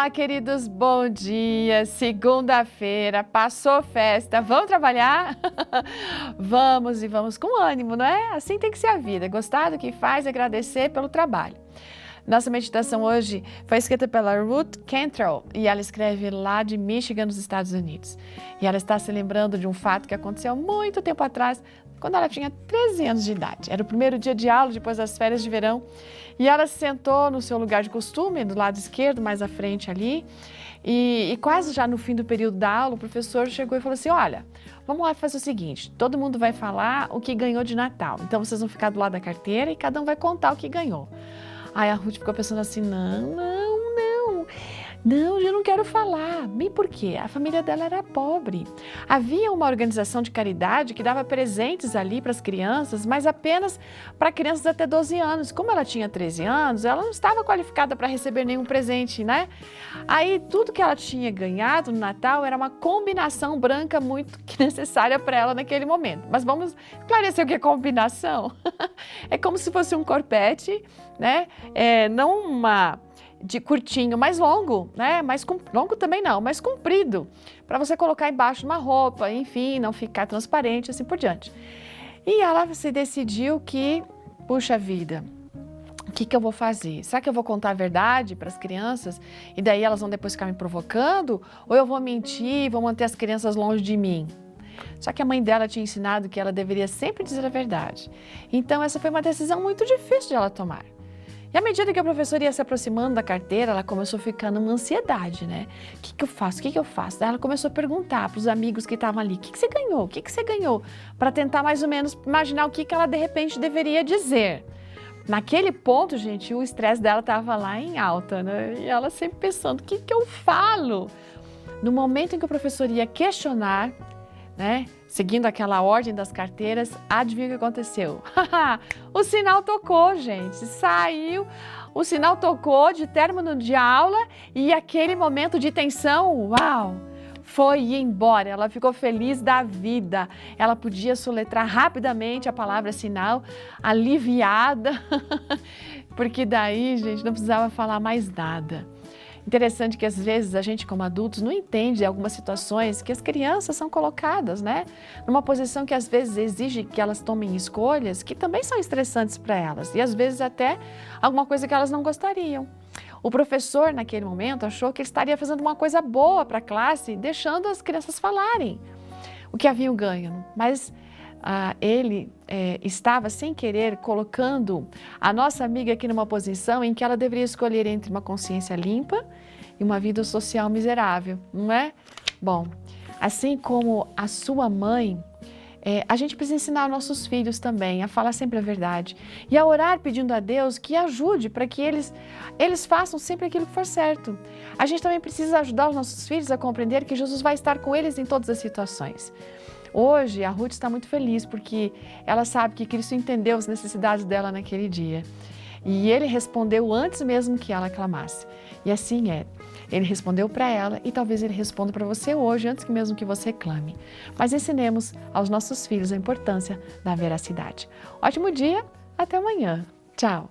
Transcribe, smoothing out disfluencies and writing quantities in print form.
Olá, queridos, bom dia. Segunda-feira, passou festa. Vamos trabalhar? Vamos e vamos com ânimo, não é? Assim tem que ser a vida. Gostar do que faz, agradecer pelo trabalho. Nossa meditação hoje foi escrita pela Ruth Cantrell e ela escreve lá de Michigan, nos Estados Unidos. E ela está se lembrando de um fato que aconteceu muito tempo atrás, quando ela tinha 13 anos de idade. Era o primeiro dia de aula depois das férias de verão e ela se sentou no seu lugar de costume, do lado esquerdo, mais à frente ali. E quase já no fim do período da aula, o professor chegou e falou assim, olha, vamos lá fazer o seguinte, todo mundo vai falar o que ganhou de Natal. Então vocês vão ficar do lado da carteira e cada um vai contar o que ganhou. Aí a Ruth ficou pensando assim, não, eu não quero falar. Bem por quê? A família dela era pobre. Havia uma organização de caridade que dava presentes ali para as crianças, mas apenas para crianças até 12 anos. Como ela tinha 13 anos, ela não estava qualificada para receber nenhum presente, né? Aí tudo que ela tinha ganhado no Natal era uma combinação branca muito necessária para ela naquele momento. Mas vamos esclarecer o que é combinação. É como se fosse um corpete, né? Não uma de curtinho, mais longo, né? Longo também não, mas comprido, para você colocar embaixo de uma roupa, enfim, não ficar transparente, assim por diante. E ela se decidiu que, puxa vida, o que eu vou fazer? Será que eu vou contar a verdade para as crianças e daí elas vão depois ficar me provocando? Ou eu vou mentir e vou manter as crianças longe de mim? Só que a mãe dela tinha ensinado que ela deveria sempre dizer a verdade. Então essa foi uma decisão muito difícil de ela tomar. E à medida que a professora ia se aproximando da carteira, ela começou a ficar numa ansiedade, né? O que eu faço? O que eu faço? Daí ela começou a perguntar para os amigos que estavam ali, o que você ganhou? O que você ganhou? Para tentar mais ou menos imaginar o que ela de repente deveria dizer. Naquele ponto, gente, o estresse dela estava lá em alta, né? E ela sempre pensando, o que eu falo? No momento em que o professor ia questionar, né? Seguindo aquela ordem das carteiras, adivinha o que aconteceu? O sinal tocou, gente, saiu, o sinal tocou de término de aula e aquele momento de tensão, uau, foi embora. Ela ficou feliz da vida, ela podia soletrar rapidamente a palavra sinal, aliviada, porque daí, gente, não precisava falar mais nada. Interessante que às vezes a gente como adultos não entende algumas situações que as crianças são colocadas, né? Numa posição que às vezes exige que elas tomem escolhas que também são estressantes para elas e às vezes até alguma coisa que elas não gostariam. O professor naquele momento achou que ele estaria fazendo uma coisa boa para a classe, deixando as crianças falarem o que haviam ganho, mas ele estava, sem querer, colocando a nossa amiga aqui numa posição em que ela deveria escolher entre uma consciência limpa e uma vida social miserável, não é? Bom, assim como a sua mãe, a gente precisa ensinar nossos filhos também a falar sempre a verdade e a orar pedindo a Deus que ajude para que eles façam sempre aquilo que for certo. A gente também precisa ajudar os nossos filhos a compreender que Jesus vai estar com eles em todas as situações. Hoje, a Ruth está muito feliz porque ela sabe que Cristo entendeu as necessidades dela naquele dia. E ele respondeu antes mesmo que ela clamasse. E assim é. Ele respondeu para ela e talvez ele responda para você hoje, antes mesmo que você clame. Mas ensinemos aos nossos filhos a importância da veracidade. Ótimo dia, até amanhã. Tchau!